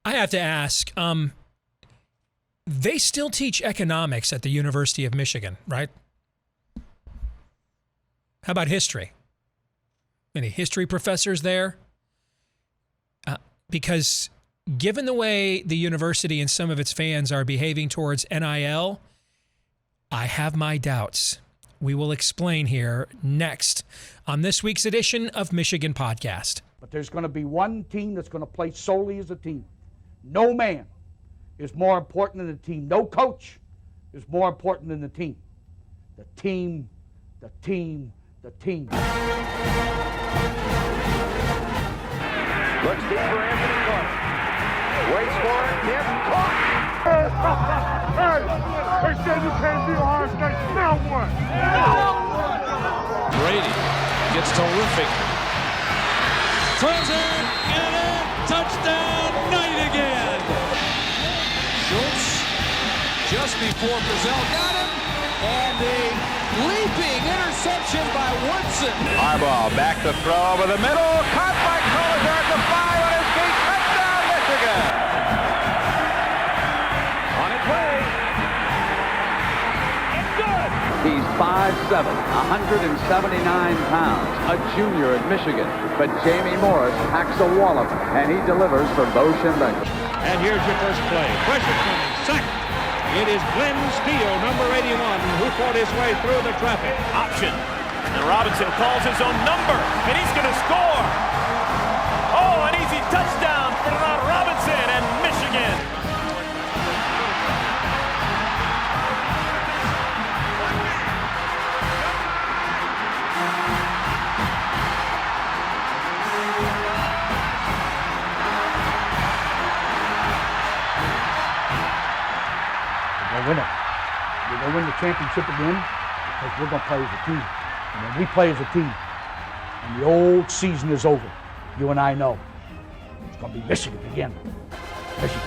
I have to ask, they still teach economics at the University of Michigan, right? How about history? Any history professors there? Because given the way the university and some of its fans are behaving towards NIL, I have my doubts. We will explain here next on this week's edition of Michigan Podcast. But there's going to be one team that's going to play solely as a team. No man is more important than the team. No coach is more important than the team. The team, the team, the team. Looks deep for Anthony Clark. Waits for it. Hit. Caught. They said you can't be Ohio State. Now what? Brady gets terrific. Throws it and in. Touchdown, Knight again. Schultz just before Brazil got him. And a leaping interception by Woodson. Harbaugh back to throw over the middle. Caught by Collier at the 5 on his feet. Touchdown, Michigan. On its way. It's good. He's 5'7", 179 pounds, a junior at Michigan. But Jamie Morris packs a wallop, and he delivers for Bo Schembechler. And here's your first play. Pressure coming. Sack. It is Glenn Steele, number 81, who fought his way through the traffic. Option. And Robinson calls his own number, and he's going to score. Oh, an easy touchdown for Robinson and Michigan. Win it. We're going to win the championship again because we're going to play as a team. And when we play as a team and the old season is over, you and I know it's going to be Michigan again. Michigan.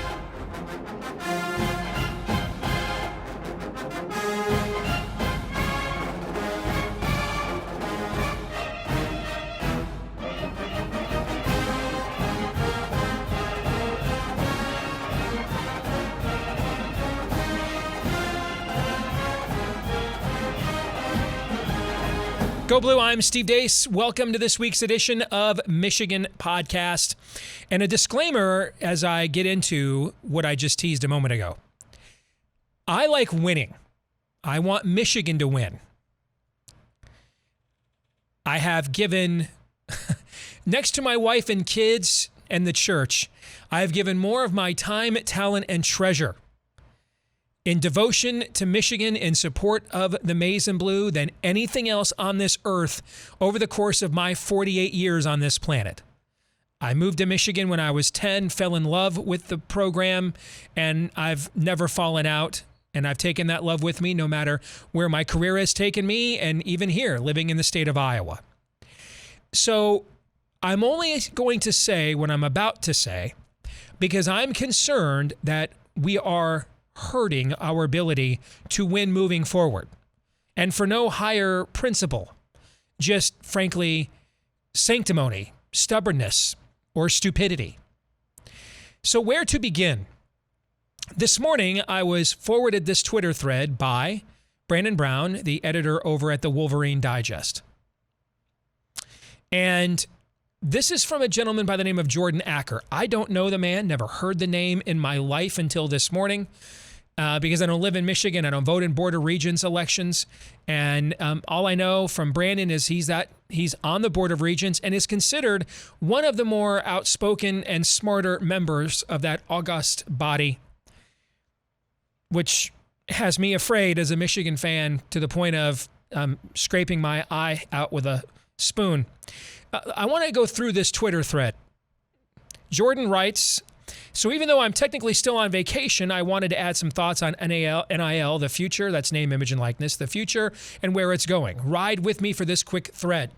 Go Blue, I'm Steve Deace. Welcome to this week's edition of Michigan Podcast. And a disclaimer as I get into what I just teased a moment ago. I like winning. I want Michigan to win. I have given, next to my wife and kids and the church, I have given more of my time, talent, and treasure in devotion to Michigan in support of the Maize and Blue than anything else on this earth over the course of my 48 years on this planet. I moved to Michigan when I was 10, fell in love with the program, and I've never fallen out. And I've taken that love with me no matter where my career has taken me, and even here, living in the state of Iowa. So I'm only going to say what I'm about to say because I'm concerned that we are hurting our ability to win moving forward. And for no higher principle, just frankly, sanctimony, stubbornness, or stupidity. So where to begin? This morning, I was forwarded this Twitter thread by Brandon Brown, the editor over at the Wolverine Digest. And this is from a gentleman by the name of Jordan Acker. I don't know the man, never heard the name in my life until this morning. Because I don't live in Michigan, I don't vote in Board of Regents elections, and all I know from Brandon is he's on the Board of Regents and is considered one of the more outspoken and smarter members of that august body, which has me afraid as a Michigan fan to the point of scraping my eye out with a spoon. I want to go through this Twitter thread. Jordan writes, so even though I'm technically still on vacation, I wanted to add some thoughts on NIL, the future, that's name, image, and likeness, the future, and where it's going. Ride with me for this quick thread.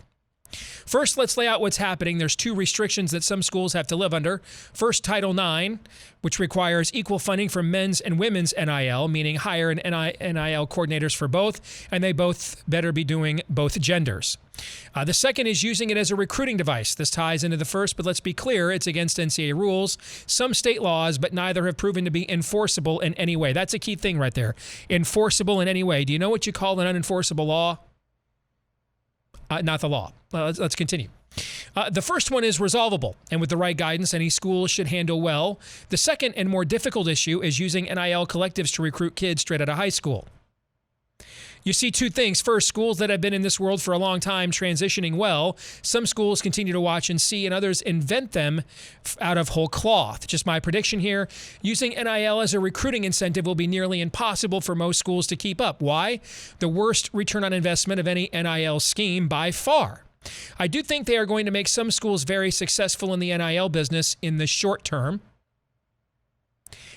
First, let's lay out what's happening. There's two restrictions that some schools have to live under. First, Title IX, which requires equal funding for men's and women's NIL, meaning hire and NIL coordinators for both, and they both better be doing both genders. The second is using it as a recruiting device. This ties into the first, but let's be clear, it's against NCAA rules, some state laws, but neither have proven to be enforceable in any way. That's a key thing right there. Enforceable in any way. Do you know what you call an unenforceable law? Not the law. Let's continue. The first one is resolvable, and with the right guidance, any school should handle well. The second and more difficult issue is using NIL collectives to recruit kids straight out of high school. You see two things. First, schools that have been in this world for a long time transitioning well. Some schools continue to watch and see, and others invent them out of whole cloth. Just my prediction here, using NIL as a recruiting incentive will be nearly impossible for most schools to keep up. Why? The worst return on investment of any NIL scheme by far. I do think they are going to make some schools very successful in the NIL business in the short term.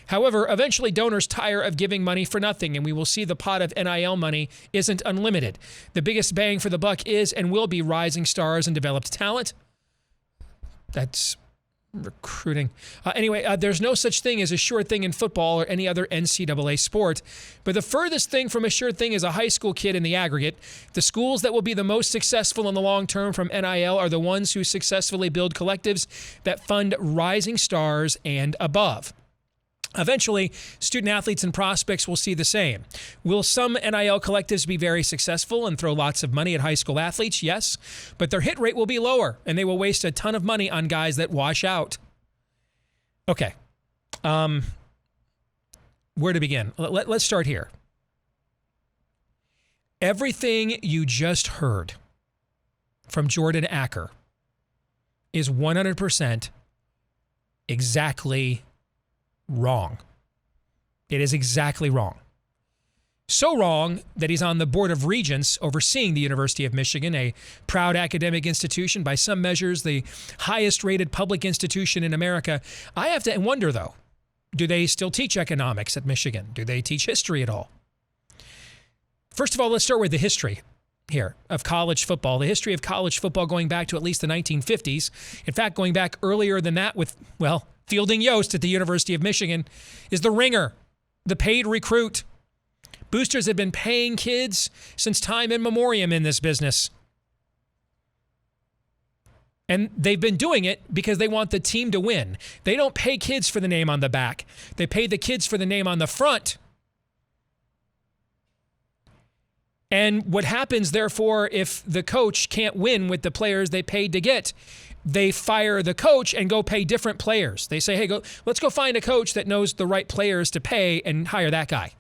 However, eventually donors tire of giving money for nothing, and we will see the pot of NIL money isn't unlimited. The biggest bang for the buck is and will be rising stars and developed talent. That's recruiting. Anyway, there's no such thing as a sure thing in football or any other NCAA sport, but the furthest thing from a sure thing is a high school kid in the aggregate. The schools that will be the most successful in the long term from NIL are the ones who successfully build collectives that fund rising stars and above. Eventually, student athletes and prospects will see the same. Will some NIL collectives be very successful and throw lots of money at high school athletes? Yes, but their hit rate will be lower, and they will waste a ton of money on guys that wash out. Okay, where to begin? Let's start here. Everything you just heard from Jordan Acker is 100% exactly wrong. It is exactly wrong. So wrong that he's on the Board of Regents overseeing the University of Michigan, a proud academic institution, by some measures the highest rated public institution in America. I have to wonder, though, do they still teach economics at Michigan? Do they teach history at all? First of all, let's start with the history here of college football. The history of college football going back to at least the 1950s. In fact, going back earlier than that with, well, Fielding Yost at the University of Michigan, is the ringer, the paid recruit. Boosters have been paying kids since time immemorial in this business. And they've been doing it because they want the team to win. They don't pay kids for the name on the back. They pay the kids for the name on the front. And what happens, therefore, if the coach can't win with the players they paid to get, they fire the coach and go pay different players. They say, hey, let's go find a coach that knows the right players to pay and hire that guy.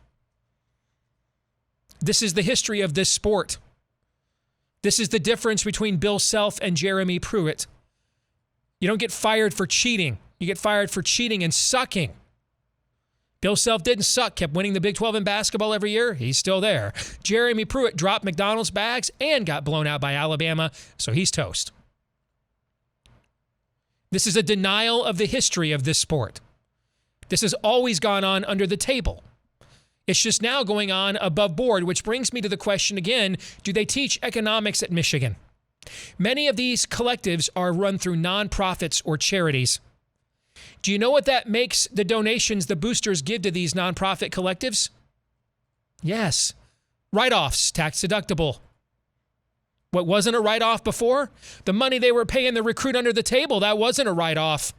This is the history of this sport. This is the difference between Bill Self and Jeremy Pruitt. You don't get fired for cheating. You get fired for cheating and sucking. Bill Self didn't suck, kept winning the Big 12 in basketball every year. He's still there. Jeremy Pruitt dropped McDonald's bags and got blown out by Alabama, so he's toast. This is a denial of the history of this sport. This has always gone on under the table. It's just now going on above board, which brings me to the question again, do they teach economics at Michigan? Many of these collectives are run through nonprofits or charities. Do you know what that makes the donations the boosters give to these nonprofit collectives? Yes, write-offs, tax deductible. What wasn't a write-off before? The money they were paying the recruit under the table, that wasn't a write-off.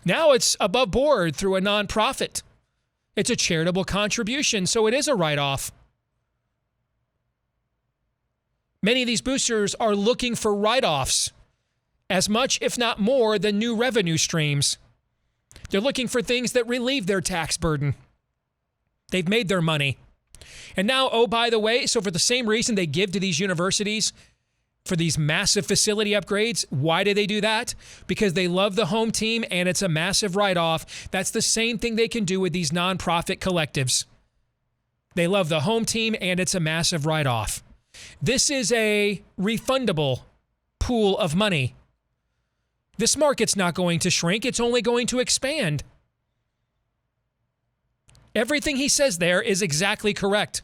Now it's above board through a nonprofit. It's a charitable contribution, so it is a write-off. Many of these boosters are looking for write-offs as much, if not more, than new revenue streams. They're looking for things that relieve their tax burden. They've made their money. And now, oh, by the way, so for the same reason they give to these universities for these massive facility upgrades, why do they do that? Because they love the home team and it's a massive write-off. That's the same thing they can do with these nonprofit collectives. They love the home team and it's a massive write-off. This is a refundable pool of money. This market's not going to shrink. It's only going to expand. Everything he says there is exactly correct.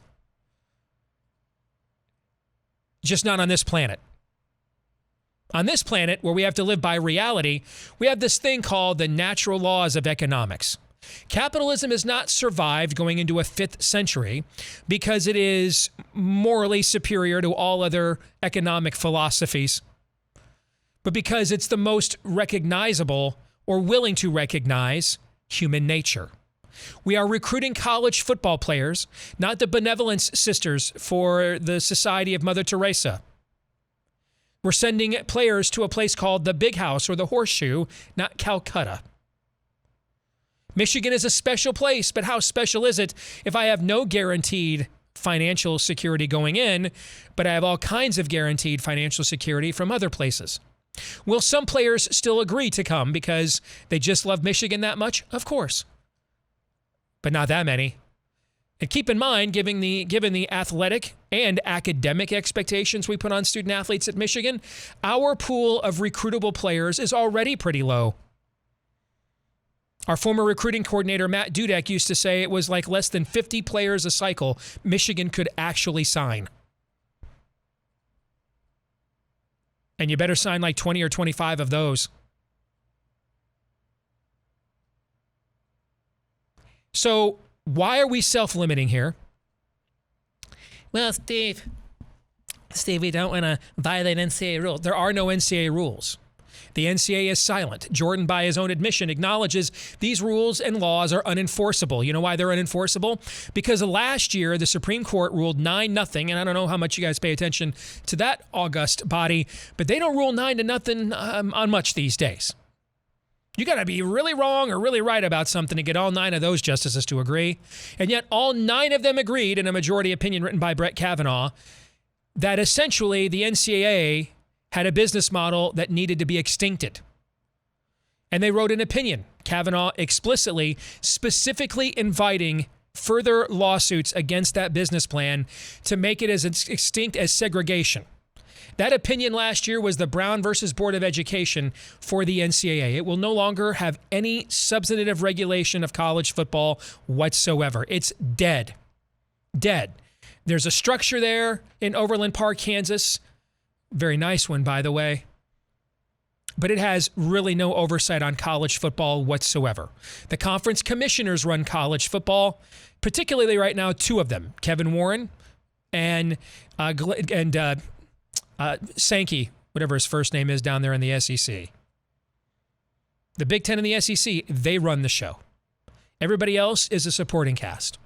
Just not on this planet. On this planet, where we have to live by reality, we have this thing called the natural laws of economics. Capitalism has not survived going into a 5th century because it is morally superior to all other economic philosophies, but because it's the most recognizable or willing to recognize human nature. We are recruiting college football players, not the benevolence sisters for the Society of Mother Teresa. We're sending players to a place called the Big House or the Horseshoe, not Calcutta. Michigan is a special place, but how special is it if I have no guaranteed financial security going in, but I have all kinds of guaranteed financial security from other places? Will some players still agree to come because they just love Michigan that much? Of course. But not that many. And keep in mind, given the athletic and academic expectations we put on student athletes at Michigan, our pool of recruitable players is already pretty low. Our former recruiting coordinator, Matt Dudek, used to say it was like less than 50 players a cycle Michigan could actually sign. And you better sign like 20 or 25 of those. So why are we self-limiting here? Well, Steve, we don't want to violate NCAA rules. There are no NCAA rules. The NCAA is silent. Jordan, by his own admission, acknowledges these rules and laws are unenforceable. You know why they're unenforceable? Because last year, the Supreme Court ruled 9-0, and I don't know how much you guys pay attention to that august body, but they don't rule 9-0 on much these days. You got to be really wrong or really right about something to get all 9 of those justices to agree. And yet all 9 of them agreed in a majority opinion written by Brett Kavanaugh that essentially the NCAA had a business model that needed to be extincted. And they wrote an opinion, Kavanaugh explicitly, specifically inviting further lawsuits against that business plan to make it as extinct as segregation. That opinion last year was the Brown versus Board of Education for the NCAA. It will no longer have any substantive regulation of college football whatsoever. It's dead. Dead. There's a structure there in Overland Park, Kansas. Very nice one, by the way. But it has really no oversight on college football whatsoever. The conference commissioners run college football, particularly right now, 2 of them, Kevin Warren and Sankey, whatever his first name is down there in the SEC. The Big Ten and the SEC, they run the show. Everybody else is a supporting cast.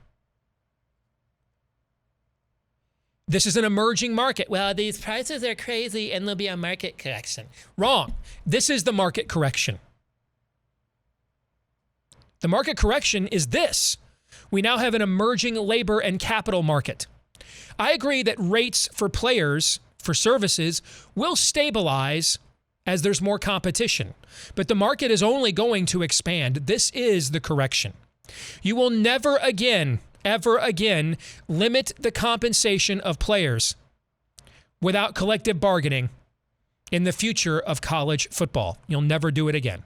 This is an emerging market. Well, these prices are crazy and there'll be a market correction. Wrong. This is the market correction. The market correction is this. We now have an emerging labor and capital market. I agree that rates for players, for services, will stabilize as there's more competition. But the market is only going to expand. This is the correction. You will never again, ever again, limit the compensation of players without collective bargaining in the future of college football. You'll never do it again.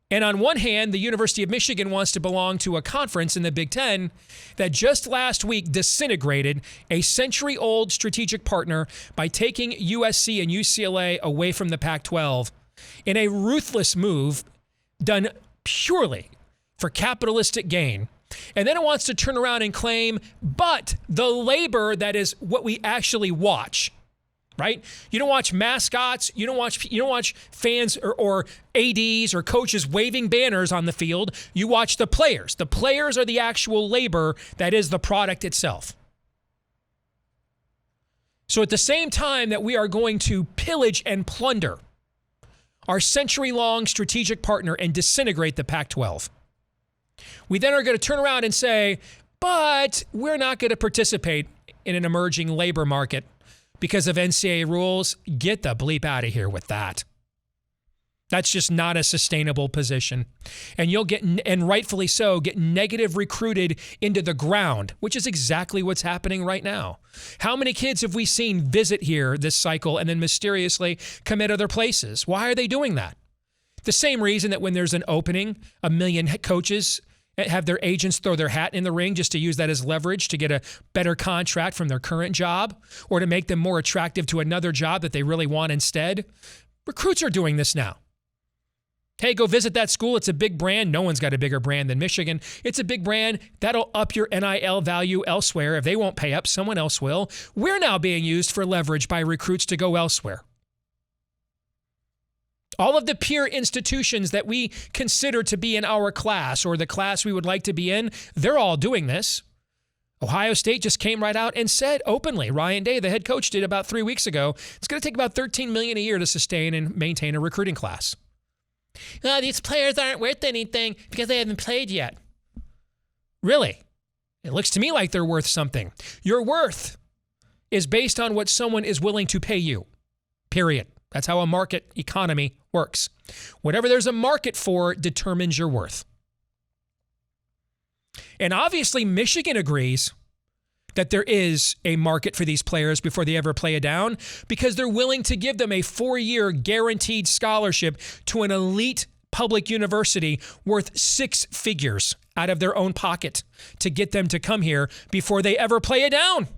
And on one hand, the University of Michigan wants to belong to a conference in the Big Ten that just last week disintegrated a century-old strategic partner by taking USC and UCLA away from the Pac-12 in a ruthless move done purely for capitalistic gain. And then it wants to turn around and claim, but the labor that is what we actually watch, right? You don't watch mascots, you don't watch fans or ADs or coaches waving banners on the field. You watch the players. The players are the actual labor that is the product itself. So at the same time that we are going to pillage and plunder our century-long strategic partner and disintegrate the Pac-12, we then are going to turn around and say, but we're not going to participate in an emerging labor market because of NCAA rules. Get the bleep out of here with that. That's just not a sustainable position. And you'll get, and rightfully so, get negative recruited into the ground, which is exactly what's happening right now. How many kids have we seen visit here this cycle and then mysteriously commit other places? Why are they doing that? The same reason that when there's an opening, 1 million coaches have their agents throw their hat in the ring just to use that as leverage to get a better contract from their current job or to make them more attractive to another job that they really want instead. Recruits are doing this now. Hey, go visit that school. It's a big brand. No one's got a bigger brand than Michigan. It's a big brand. That'll up your NIL value elsewhere. If they won't pay up, someone else will. We're now being used for leverage by recruits to go elsewhere. All of the peer institutions that we consider to be in our class or the class we would like to be in, they're all doing this. Ohio State just came right out and said openly, Ryan Day, the head coach, did about 3 weeks ago, it's going to take about $13 million a year to sustain and maintain a recruiting class. Well, these players aren't worth anything because they haven't played yet. Really? It looks to me like they're worth something. Your worth is based on what someone is willing to pay you, period. That's how a market economy works. Whatever there's a market for determines your worth. And obviously, Michigan agrees that there is a market for these players before they ever play it down because they're willing to give them a 4-year guaranteed scholarship to an elite public university worth 6 figures out of their own pocket to get them to come here before they ever play it down.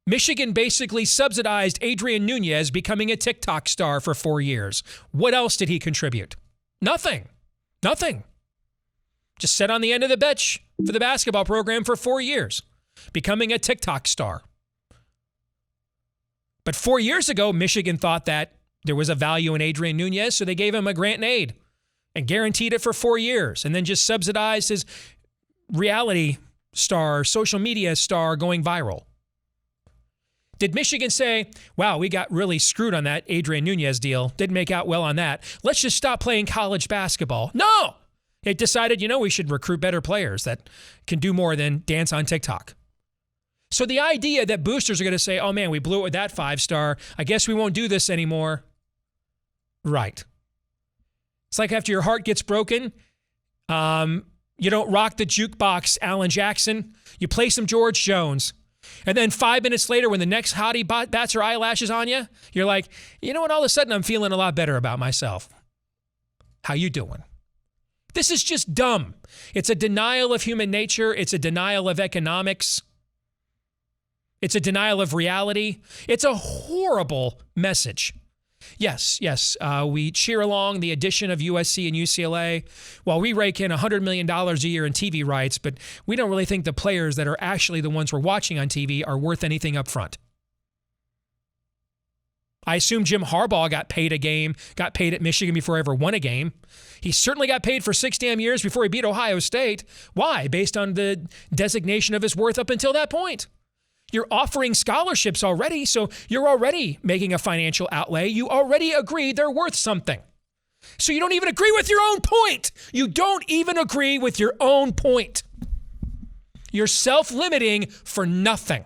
Michigan basically subsidized Adrian Nunez becoming a TikTok star for 4 years. What else did he contribute? Nothing. Just sat on the end of the bench for the basketball program for 4 years, becoming a TikTok star. But 4 years ago, Michigan thought that there was a value in Adrian Nunez, so they gave him a grant and aid and guaranteed it for 4 years and then just subsidized his reality star, social media star going viral. Did Michigan say, wow, we got really screwed on that Adrian Nunez deal, didn't make out well on that, let's just stop playing college basketball? No! It decided, we should recruit better players that can do more than dance on TikTok. So the idea that boosters are going to say, oh man, we blew it with that 5-star, I guess we won't do this anymore. Right. It's like after your heart gets broken, you don't rock the jukebox, Alan Jackson. You play some George Jones. And then 5 minutes later, when the next hottie bats her eyelashes on you, you're like, you know what, all of a sudden I'm feeling a lot better about myself. How you doing? This is just dumb. It's a denial of human nature. It's a denial of economics. It's a denial of reality. It's a horrible message. Yes, we cheer along the addition of USC and UCLA while we rake in $100 million a year in TV rights, but we don't really think the players that are actually the ones we're watching on TV are worth anything up front. I assume Jim Harbaugh got paid at Michigan before he ever won a game. He certainly got paid for 6 damn years before he beat Ohio State. Why? Based on the designation of his worth up until that point. You're offering scholarships already, so you're already making a financial outlay. You already agree they're worth something. So you don't even agree with your own point. You don't even agree with your own point. You're self-limiting for nothing.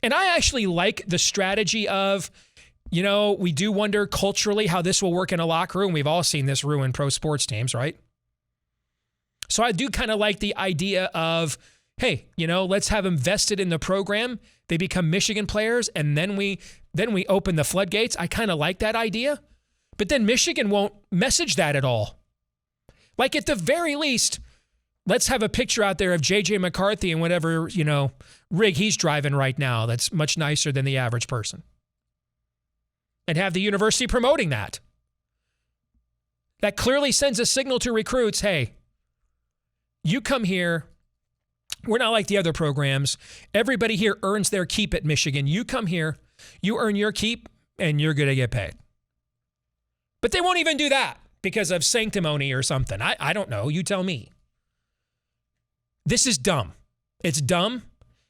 And I actually like the strategy of, we do wonder culturally how this will work in a locker room. We've all seen this ruin pro sports teams, right? So I do kind of like the idea of, hey, let's have them vested in the program. They become Michigan players, and then we open the floodgates. I kind of like that idea. But then Michigan won't message that at all. Like at the very least, let's have a picture out there of J.J. McCarthy and whatever, rig he's driving right now that's much nicer than the average person. And have the university promoting that. That clearly sends a signal to recruits, hey, you come here. We're not like the other programs. Everybody here earns their keep at Michigan. You come here, you earn your keep, and you're going to get paid. But they won't even do that because of sanctimony or something. I don't know. You tell me. This is dumb. It's dumb.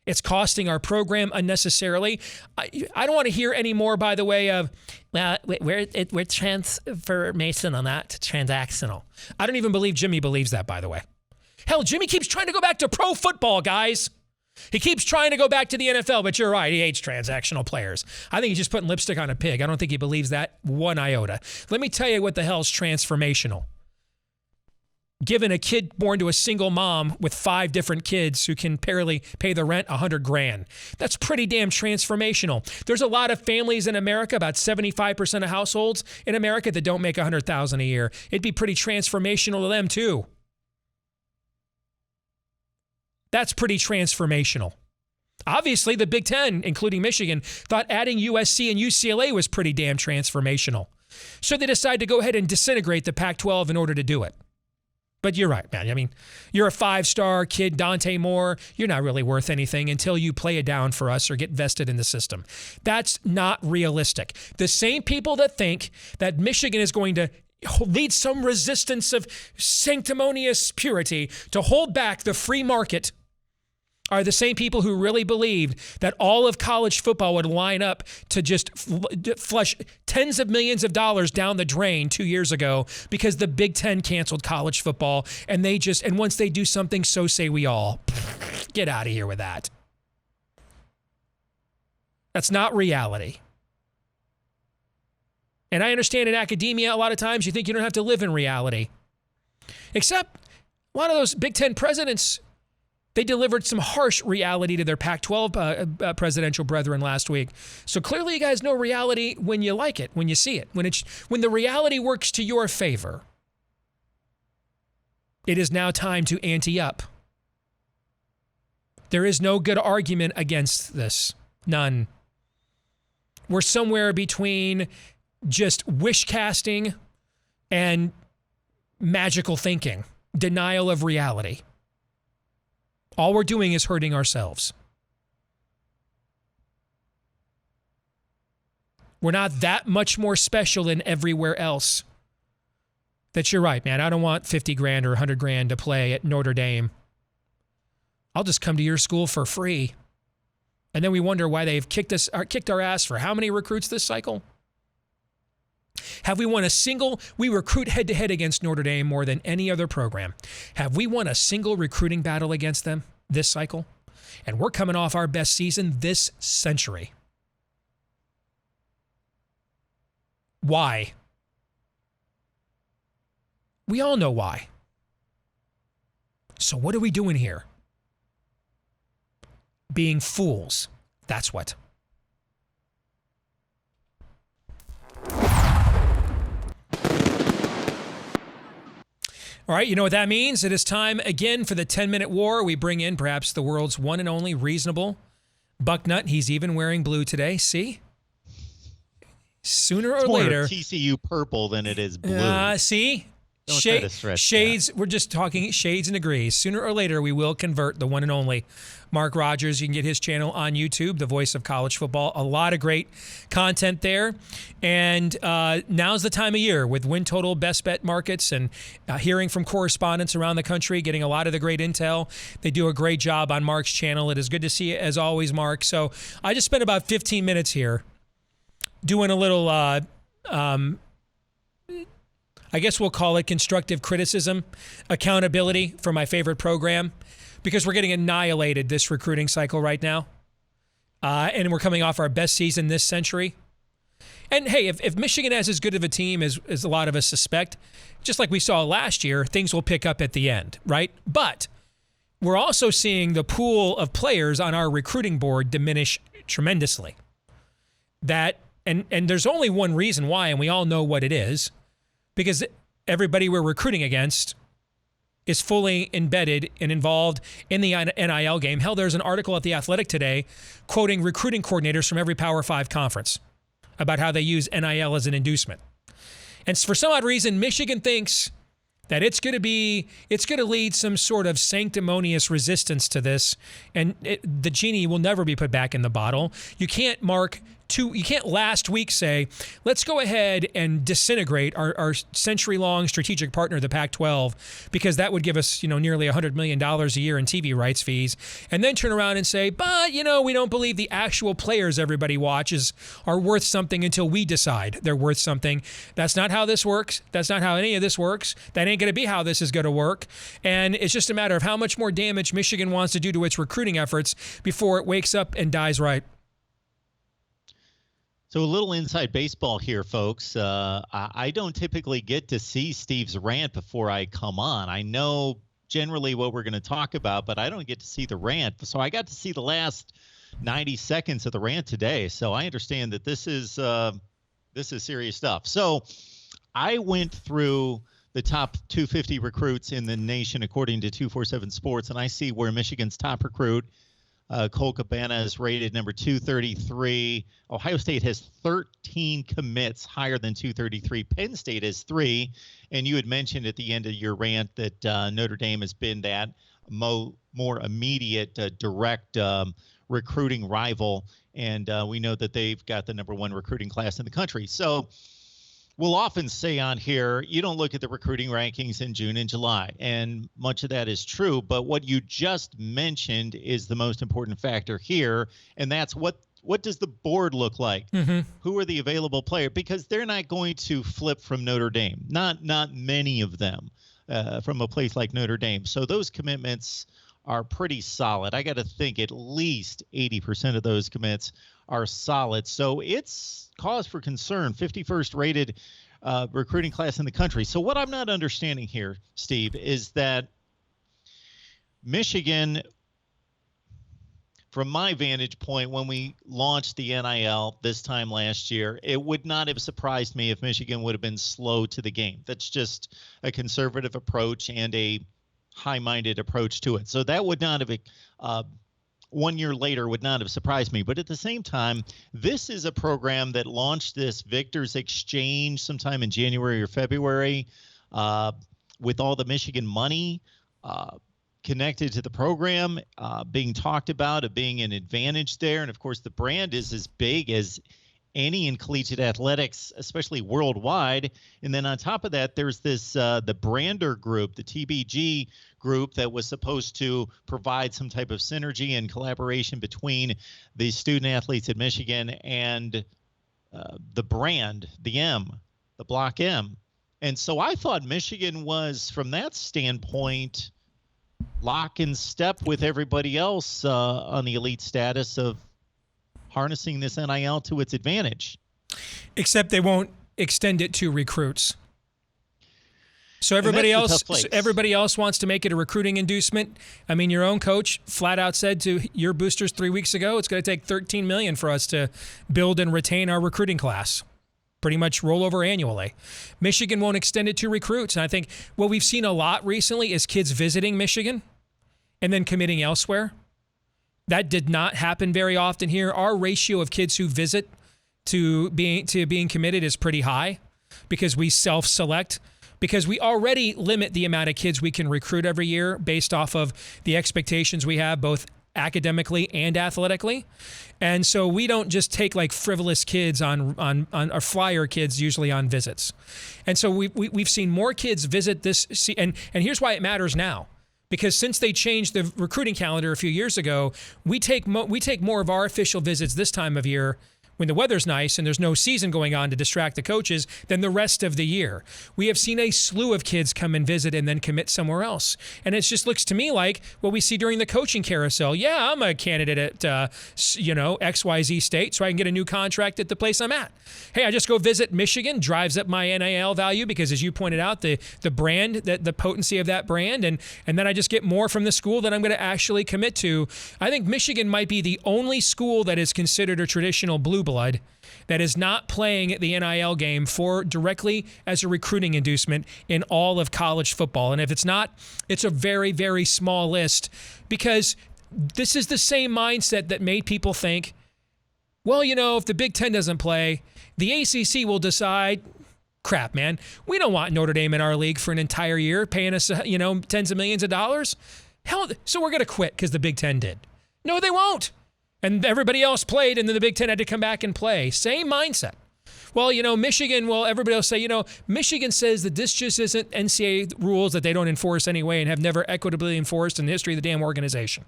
It's costing our program unnecessarily. I don't want to hear any more, by the way, of, well, we're transformation on that, transactional. I don't even believe Jimmy believes that, by the way. Hell, Jimmy keeps trying to go back to pro football, guys. He keeps trying to go back to the NFL, but you're right. He hates transactional players. I think he's just putting lipstick on a pig. I don't think he believes that one iota. Let me tell you what the hell's transformational. giving a kid born to a single mom with 5 different kids who can barely pay the rent $100,000. That's pretty damn transformational. There's a lot of families in America, about 75% of households in America that don't make $100,000 a year. It'd be pretty transformational to them too. That's pretty transformational. Obviously, the Big Ten, including Michigan, thought adding USC and UCLA was pretty damn transformational. So they decided to go ahead and disintegrate the Pac-12 in order to do it. But you're right, man. I mean, you're a 5-star kid, Dante Moore. You're not really worth anything until you play it down for us or get vested in the system. That's not realistic. The same people that think that Michigan is going to lead some resistance of sanctimonious purity to hold back the free market are the same people who really believed that all of college football would line up to just flush tens of millions of dollars down the drain 2 years ago because the Big Ten canceled college football and once they do something, so say we all. Get out of here with that. That's not reality. And I understand in academia, a lot of times you think you don't have to live in reality. Except a lot of those Big Ten presidents, they delivered some harsh reality to their Pac-12 presidential brethren last week. So clearly you guys know reality when you like it, when you see it, when the reality works to your favor. It is now time to ante up. There is no good argument against this. None. We're somewhere between just wish casting and magical thinking, denial of reality. All we're doing is hurting ourselves. We're not that much more special than everywhere else. That you're right, man. I don't want $50,000 or $100,000 to play at Notre Dame. I'll just come to your school for free. And then we wonder why they've kicked our ass for how many recruits this cycle? Have we won we recruit head-to-head against Notre Dame more than any other program. Have we won a single recruiting battle against them this cycle? And we're coming off our best season this century. Why? We all know why. So what are we doing here? Being fools. That's what. All right, you know what that means? It is time again for the 10-minute war. We bring in perhaps the world's one and only reasonable Bucknut. He's even wearing blue today. See? Sooner or later. It's more TCU purple than it is blue. See? Don't try to stretch shades. that. We're just talking shades and degrees. Sooner or later, we will convert the one and only Mark Rogers. You can get his channel on YouTube, The Voice of College Football. A lot of great content there. And now's the time of year with win total, best bet markets, and hearing from correspondents around the country, getting a lot of the great intel. They do a great job on Mark's channel. It is good to see you, as always, Mark. So I just spent about 15 minutes here doing a little I guess we'll call it constructive criticism, accountability for my favorite program, because we're getting annihilated this recruiting cycle right now. And we're coming off our best season this century. And hey, if Michigan has as good of a team as a lot of us suspect, just like we saw last year, things will pick up at the end, right? But we're also seeing the pool of players on our recruiting board diminish tremendously. And there's only one reason why, and we all know what it is. Because everybody we're recruiting against is fully embedded and involved in the NIL game. Hell, there's an article at The Athletic today quoting recruiting coordinators from every Power 5 conference about how they use NIL as an inducement. And for some odd reason, Michigan thinks that it's going to lead some sort of sanctimonious resistance to this, and the genie will never be put back in the bottle. You can't last week say, let's go ahead and disintegrate our century-long strategic partner, the Pac-12, because that would give us, nearly $100 million a year in TV rights fees, and then turn around and say, but, we don't believe the actual players everybody watches are worth something until we decide they're worth something. That's not how this works. That's not how any of this works. That ain't going to be how this is going to work. And it's just a matter of how much more damage Michigan wants to do to its recruiting efforts before it wakes up and dies right. So a little inside baseball here, folks. I don't typically get to see Steve's rant before I come on. I know generally what we're going to talk about, but I don't get to see the rant. So I got to see the last 90 seconds of the rant today. So I understand that this is serious stuff. So I went through the top 250 recruits in the nation according to 247 Sports, and I see where Michigan's top recruit, Cole Cabana, is rated number 233. Ohio State has 13 commits higher than 233. Penn State has 3. And you had mentioned at the end of your rant that Notre Dame has been that more immediate, direct recruiting rival. And we know that they've got the number 1 recruiting class in the country. So we'll often say on here, you don't look at the recruiting rankings in June and July, and much of that is true. But what you just mentioned is the most important factor here, and that's what does the board look like? Mm-hmm. Who are the available players? Because they're not going to flip from Notre Dame. Not many of them from a place like Notre Dame. So those commitments are pretty solid. I got to think at least 80% of those commits are solid. So it's cause for concern. 51st rated recruiting class in the country. So what I'm not understanding here, Steve, is that Michigan, from my vantage point, when we launched the NIL this time last year, it would not have surprised me if Michigan would have been slow to the game. That's just a conservative approach and a high-minded approach to it. So that would not have 1 year later would not have surprised me. But at the same time, this is a program that launched this Victor's Exchange sometime in January or February with all the Michigan money connected to the program being talked about, being an advantage there. And, of course, the brand is as big as any in collegiate athletics, especially worldwide. And then on top of that, there's this the Brander group, the TBG group, that was supposed to provide some type of synergy and collaboration between the student athletes at Michigan and the brand, the Block M. And so I thought Michigan was, from that standpoint, lock in step with everybody else on the elite status of harnessing this NIL to its advantage. Except they won't extend it to recruits. So everybody else wants to make it a recruiting inducement. I mean, your own coach flat out said to your boosters 3 weeks ago, it's going to take $13 million for us to build and retain our recruiting class. Pretty much roll over annually. Michigan won't extend it to recruits. And I think what we've seen a lot recently is kids visiting Michigan and then committing elsewhere. That did not happen very often here. Our ratio of kids who visit to being committed is pretty high because we self-select, because we already limit the amount of kids we can recruit every year based off of the expectations we have both academically and athletically. And so we don't just take like frivolous kids on our flyer kids usually on visits. And so we've seen more kids visit this, and here's why it matters now. Because since they changed the recruiting calendar a few years ago, we take more of our official visits this time of year when the weather's nice and there's no season going on to distract the coaches than the rest of the year. We have seen a slew of kids come and visit and then commit somewhere else. And it just looks to me like what we see during the coaching carousel. Yeah, I'm a candidate at, XYZ state so I can get a new contract at the place I'm at. Hey, I just go visit Michigan, drives up my NIL value because, as you pointed out, the brand, the potency of that brand, and then I just get more from the school that I'm going to actually commit to. I think Michigan might be the only school that is considered a traditional blue blood that is not playing the NIL game for directly as a recruiting inducement in all of college football. And if it's not, it's a very, very small list, because this is the same mindset that made people think, well, if the Big Ten doesn't play, the ACC will decide, crap, man, we don't want Notre Dame in our league for an entire year paying us, tens of millions of dollars. Hell, so we're going to quit because the Big Ten did. No, they won't. And everybody else played, and then the Big Ten had to come back and play. Same mindset. Well, Michigan, everybody will say, Michigan says that this just isn't NCAA rules that they don't enforce anyway and have never equitably enforced in the history of the damn organization.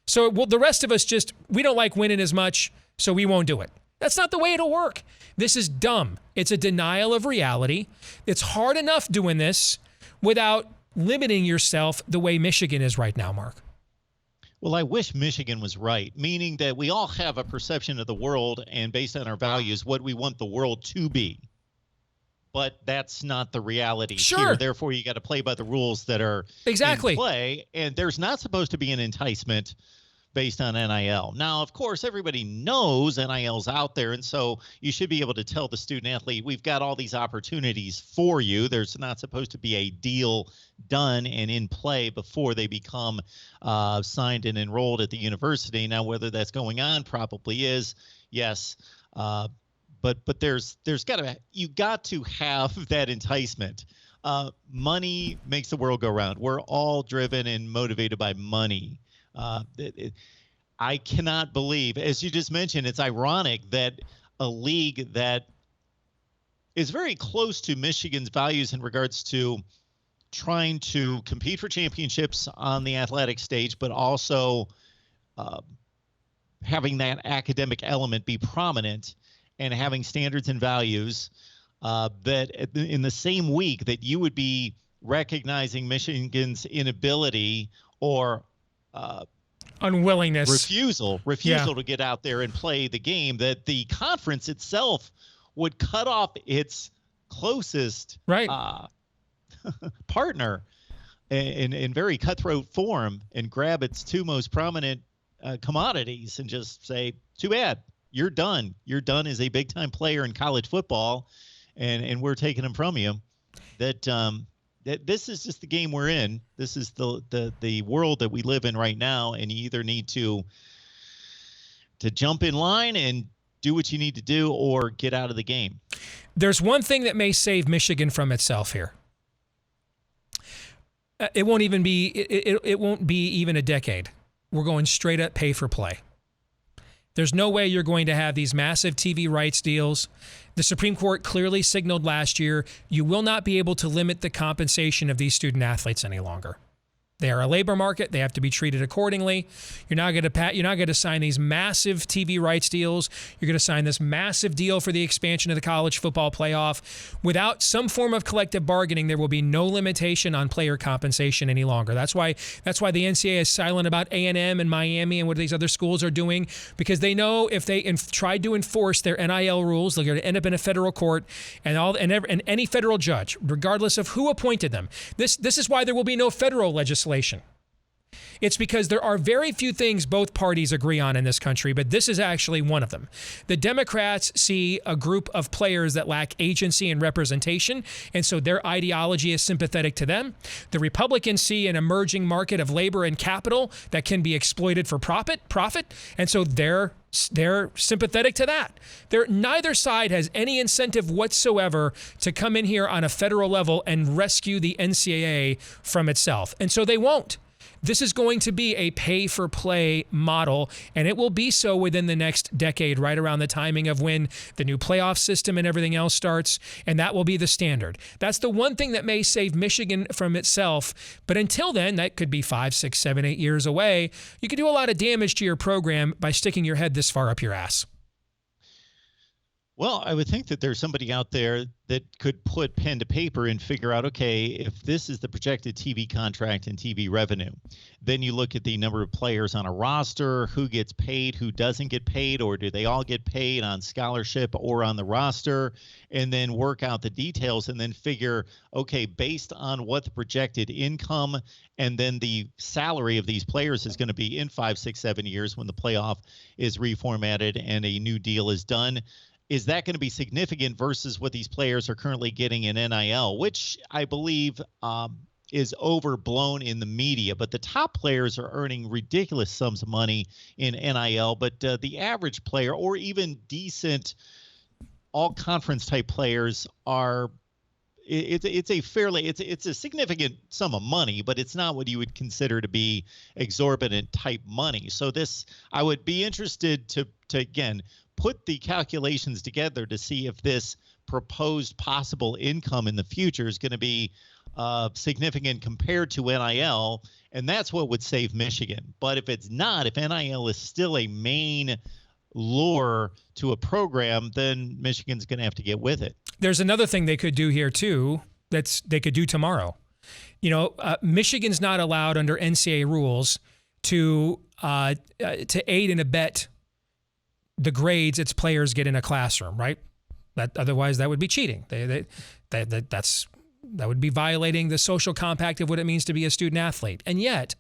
So the rest of us we don't like winning as much, so we won't do it. That's not the way it'll work. This is dumb. It's a denial of reality. It's hard enough doing this without limiting yourself the way Michigan is right now, Mark. Well, I wish Michigan was right, meaning that we all have a perception of the world and based on our values, what we want the world to be. But that's not the reality Sure. here. Therefore, you got to play by the rules that are Exactly. in play. And there's not supposed to be an enticement based on NIL. Now, of course, everybody knows NIL's out there. And so you should be able to tell the student athlete, we've got all these opportunities for you. There's not supposed to be a deal done and in play before they become signed and enrolled at the university. Now, whether that's going on probably is, yes. But there's you got to have that enticement. Money makes the world go round. We're all driven and motivated by money. I cannot believe, as you just mentioned, it's ironic that a league that is very close to Michigan's values in regards to trying to compete for championships on the athletic stage, but also having that academic element be prominent and having standards and values, that in the same week that you would be recognizing Michigan's inability or unwillingness, refusal to get out there and play the game, that the conference itself would cut off its closest partner in very cutthroat form and grab its two most prominent commodities and just say, too bad, you're done. You're done as a big time player in college football, and we're taking them from you. That this is just the game we're in. This is the world that we live in right now, and you either need to jump in line and do what you need to do or get out of the game. There's one thing that may save Michigan from itself here. It won't even be it won't be even a decade. We're going straight up pay for play. There's no way you're going to have these massive TV rights deals. The Supreme Court clearly signaled last year you will not be able to limit the compensation of these student athletes any longer. They are a labor market. They have to be treated accordingly. You're not going to sign these massive TV rights deals. You're going to sign this massive deal for the expansion of the college football playoff. Without some form of collective bargaining, there will be no limitation on player compensation any longer. That's why the NCAA is silent about A&M and Miami and what these other schools are doing, because they know if they tried to enforce their NIL rules, they're going to end up in a federal court and any federal judge, regardless of who appointed them. This is why there will be no federal legislation. It's because there are very few things both parties agree on in this country, but this is actually one of them. The Democrats see a group of players that lack agency and representation, and so their ideology is sympathetic to them. The Republicans see an emerging market of labor and capital that can be exploited for profit, and so they're sympathetic to that. Neither side has any incentive whatsoever to come in here on a federal level and rescue the NCAA from itself, and so they won't. This is going to be a pay-for-play model, and it will be so within the next decade, right around the timing of when the new playoff system and everything else starts, and that will be the standard. That's the one thing that may save Michigan from itself, but until then, that could be 5, 6, 7, 8 years away. You could do a lot of damage to your program by sticking your head this far up your ass. Well, I would think that there's somebody out there that could put pen to paper and figure out, okay, if this is the projected TV contract and TV revenue, then you look at the number of players on a roster, who gets paid, who doesn't get paid, or do they all get paid on scholarship or on the roster, and then work out the details and then figure, okay, based on what the projected income and then the salary of these players is going to be in 5, 6, 7 years when the playoff is reformatted and a new deal is done. Is that going to be significant versus what these players are currently getting in NIL, which I believe is overblown in the media? But the top players are earning ridiculous sums of money in NIL, but the average player or even decent all-conference type players are it's a significant sum of money, but it's not what you would consider to be exorbitant type money. So I would be interested to again put the calculations together to see if this proposed possible income in the future is going to be significant compared to NIL, and that's what would save Michigan. But if it's not, if NIL is still a main lure to a program, then Michigan's going to have to get with it. There's another thing they could do here too they could do tomorrow. Michigan's not allowed under NCAA rules to to aid and abet the grades its players get in a classroom, right? Otherwise, that would be cheating. That would be violating the social compact of what it means to be a student athlete. And yet,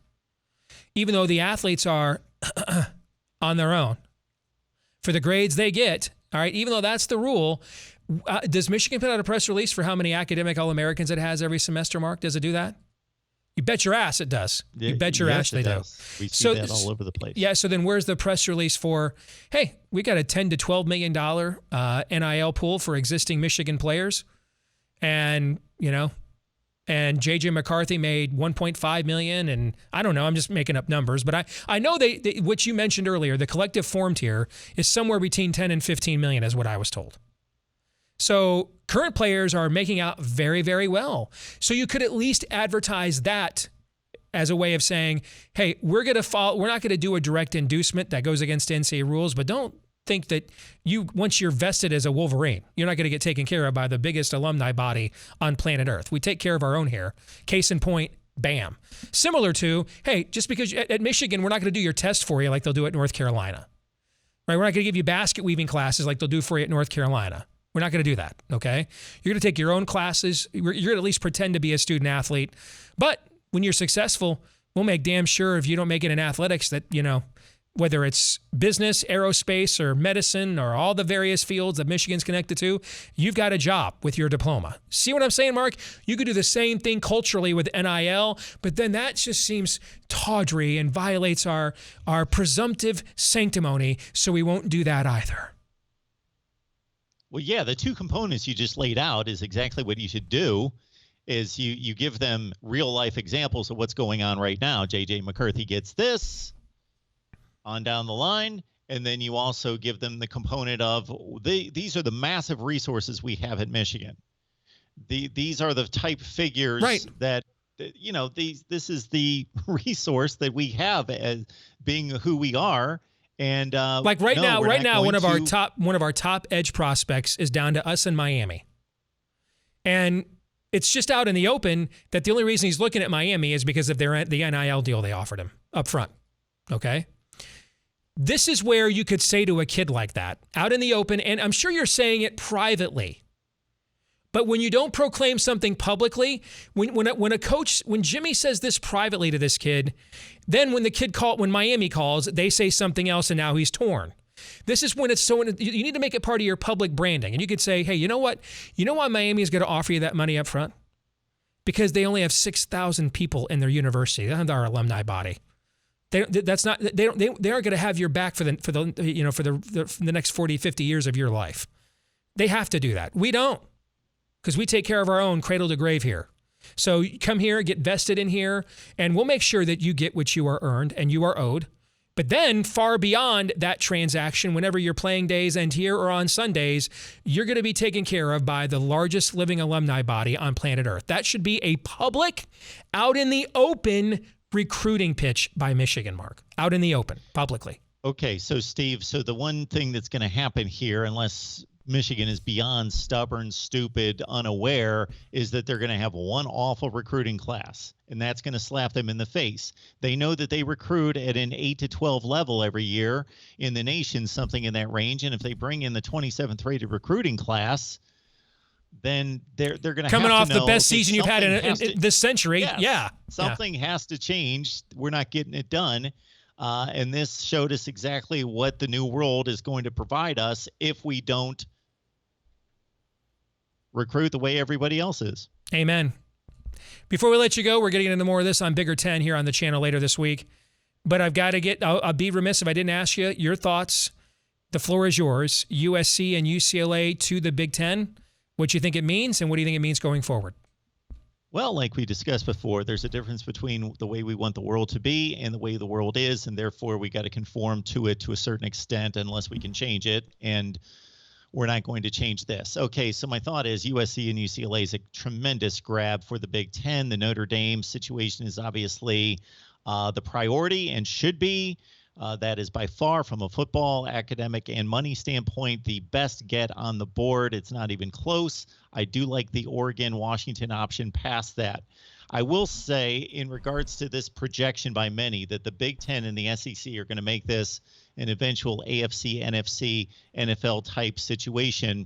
even though the athletes are on their own for the grades they get, all right, even though that's the rule, does Michigan put out a press release for how many academic All-Americans it has every semester, Mark? Does it do that? You bet your ass it does. You bet your ass they do. We see that all over the place. Yeah, so then where's the press release for, hey, we got a $10 to $12 million NIL pool for existing Michigan players, and, you know, and J.J. McCarthy made $1.5 million, and I don't know, I'm just making up numbers, but I know they what you mentioned earlier, the collective formed here is somewhere between 10 and 15 million is what I was told. So current players are making out very, very well. So you could at least advertise that as a way of saying, hey, we're not going to do a direct inducement that goes against NCAA rules, but don't think that once you're vested as a Wolverine, you're not going to get taken care of by the biggest alumni body on planet Earth. We take care of our own here. Case in point, bam. Similar to, hey, just because at Michigan, we're not going to do your test for you like they'll do at North Carolina. Right? We're not going to give you basket weaving classes like they'll do for you at North Carolina. We're not going to do that, okay? You're going to take your own classes. You're going to at least pretend to be a student athlete. But when you're successful, we'll make damn sure if you don't make it in athletics that, you know, whether it's business, aerospace, or medicine, or all the various fields that Michigan's connected to, you've got a job with your diploma. See what I'm saying, Mark? You could do the same thing culturally with NIL, but then that just seems tawdry and violates our presumptive sanctimony, so we won't do that either. Well, yeah, the two components you just laid out is exactly what you should do. Is you give them real life examples of what's going on right now. J.J. McCarthy gets this on down the line, and then you also give them the component of these are the massive resources we have at Michigan. These are the type figures that, you know, this is the resource that we have as being who we are. And like right now, one of our top edge prospects is down to us in Miami, and it's just out in the open that the only reason he's looking at Miami is because of the NIL deal they offered him up front. Okay, this is where you could say to a kid like that out in the open, and I'm sure you're saying it privately, but when you don't proclaim something publicly, when Jimmy says this privately to this kid, then when Miami calls, they say something else, and now he's torn. This is when it's so, you need to make it part of your public branding. And you could say, hey, you know what? You know why Miami is going to offer you that money up front? Because they only have 6,000 people in their university. They don't have our alumni body. They aren't going to have your back for the next 40, 50 years of your life. They have to do that. We don't, because we take care of our own cradle to grave here. So come here, get vested in here, and we'll make sure that you get what you are earned and you are owed. But then far beyond that transaction, whenever your playing days end here or on Sundays, you're going to be taken care of by the largest living alumni body on planet Earth. That should be a public, out in the open recruiting pitch by Michigan, Mark. Out in the open, publicly. Okay, so Steve, the one thing that's going to happen here, unless Michigan is beyond stubborn, stupid, unaware, is that they're going to have one awful recruiting class, and that's going to slap them in the face. They know that they recruit at an 8 to 12 level every year in the nation, something in that range, and if they bring in the 27th rated recruiting class, then they're going to coming have off the best season you've had in this century. Yes, yeah, something has to change. We're not getting it done. And this showed us exactly what the new world is going to provide us if we don't recruit the way everybody else is. Amen. Before we let you go, we're getting into more of this on Bigger 10 here on the channel later this week. But I'll be remiss if I didn't ask you your thoughts. The floor is yours. USC and UCLA to the Big Ten. What you think it means, and what do you think it means going forward? Well, like we discussed before, there's a difference between the way we want the world to be and the way the world is, and therefore we got to conform to it to a certain extent unless we can change it. And we're not going to change this. Okay, so my thought is USC and UCLA is a tremendous grab for the Big Ten. The Notre Dame situation is obviously the priority and should be. That is by far, from a football, academic, and money standpoint, the best get on the board. It's not even close. I do like the Oregon-Washington option past that. I will say, in regards to this projection by many, that the Big Ten and the SEC are going to make this an eventual AFC, NFC, NFL type situation.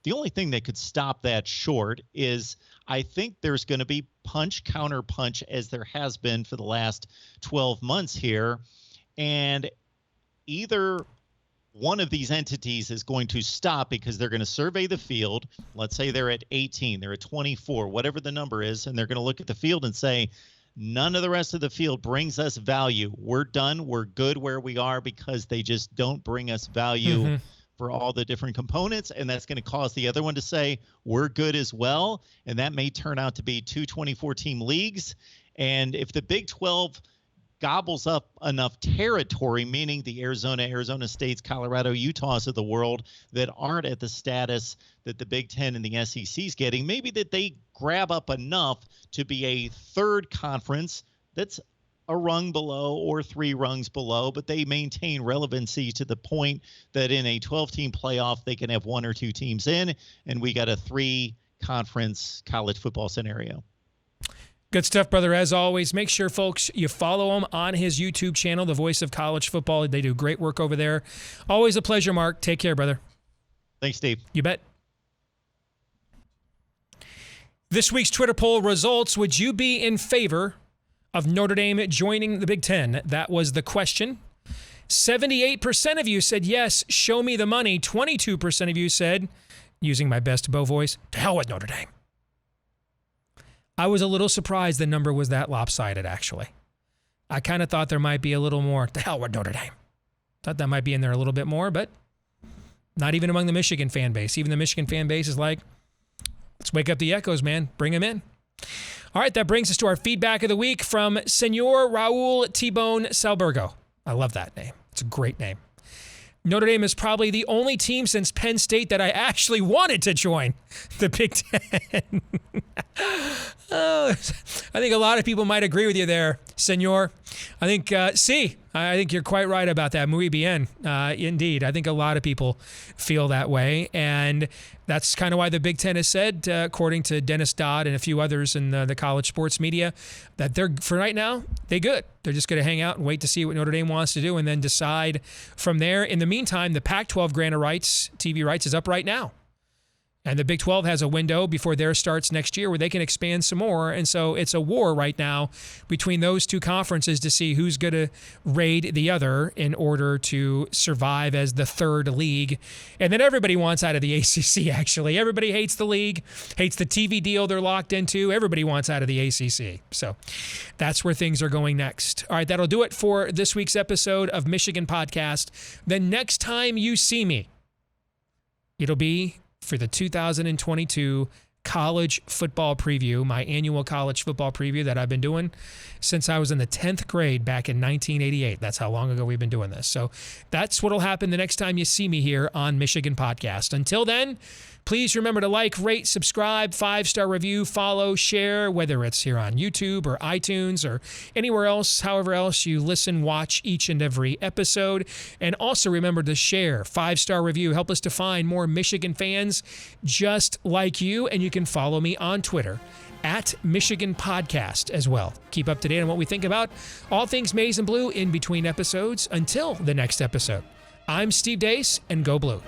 The only thing that could stop that short is I think there's going to be punch, counter punch, as there has been for the last 12 months here. And either one of these entities is going to stop because they're going to survey the field. Let's say they're at 18, they're at 24, whatever the number is, and they're going to look at the field and say, none of the rest of the field brings us value. We're done. We're good where we are because they just don't bring us value for all the different components. And that's going to cause the other one to say, we're good as well. And that may turn out to be two 24-team leagues. And if the Big 12 gobbles up enough territory, meaning the Arizona States, Colorado, Utahs of the world that aren't at the status that the Big Ten and the SEC is getting, maybe that they grab up enough to be a third conference that's a rung below or 3 rungs below, but they maintain relevancy to the point that in a 12-team playoff, they can have 1 or 2 teams in, and we got a 3-conference college football scenario. Good stuff, brother. As always, make sure, folks, you follow him on his YouTube channel, The Voice of College Football. They do great work over there. Always a pleasure, Mark. Take care, brother. Thanks, Steve. You bet. This week's Twitter poll results: would you be in favor of Notre Dame joining the Big Ten? That was the question. 78% of you said yes, show me the money. 22% of you said, using my best Bo voice, to hell with Notre Dame. I was a little surprised the number was that lopsided, actually. I kind of thought there might be a little more, to hell with Notre Dame. Thought that might be in there a little bit more, but not even among the Michigan fan base. Even the Michigan fan base is like, let's wake up the echoes, man. Bring them in. All right, that brings us to our feedback of the week from Senor Raul T-Bone Salbergo. I love that name. It's a great name. Notre Dame is probably the only team since Penn State that I actually wanted to join the Big Ten. I think a lot of people might agree with you there, Senor. I think, I think you're quite right about that. Muy bien. Indeed. I think a lot of people feel that way. And that's kind of why the Big Ten has said, according to Dennis Dodd and a few others in the college sports media, that they're, for right now, they're good. They're just going to hang out and wait to see what Notre Dame wants to do and then decide from there. In the meantime, the Pac-12 grant of rights, TV rights, is up right now. And the Big 12 has a window before theirs starts next year where they can expand some more. And so it's a war right now between those two conferences to see who's going to raid the other in order to survive as the third league. And then everybody wants out of the ACC, actually. Everybody hates the league, hates the TV deal they're locked into. Everybody wants out of the ACC. So that's where things are going next. All right, that'll do it for this week's episode of Michigan Podcast. The next time you see me, it'll be for the 2022 college football preview, my annual college football preview that I've been doing since I was in the 10th grade back in 1988. That's how long ago we've been doing this. So that's what'll happen the next time you see me here on Michigan Podcast. Until then, please remember to like, rate, subscribe, 5-star review, follow, share, whether it's here on YouTube or iTunes or anywhere else, however else you listen, watch each and every episode. And also remember to share, 5-star review, help us to find more Michigan fans just like you. And you can follow me on Twitter at Michigan Podcast as well. Keep up to date on what we think about all things maize and blue in between episodes. Until the next episode, I'm Steve Deace, and go blue.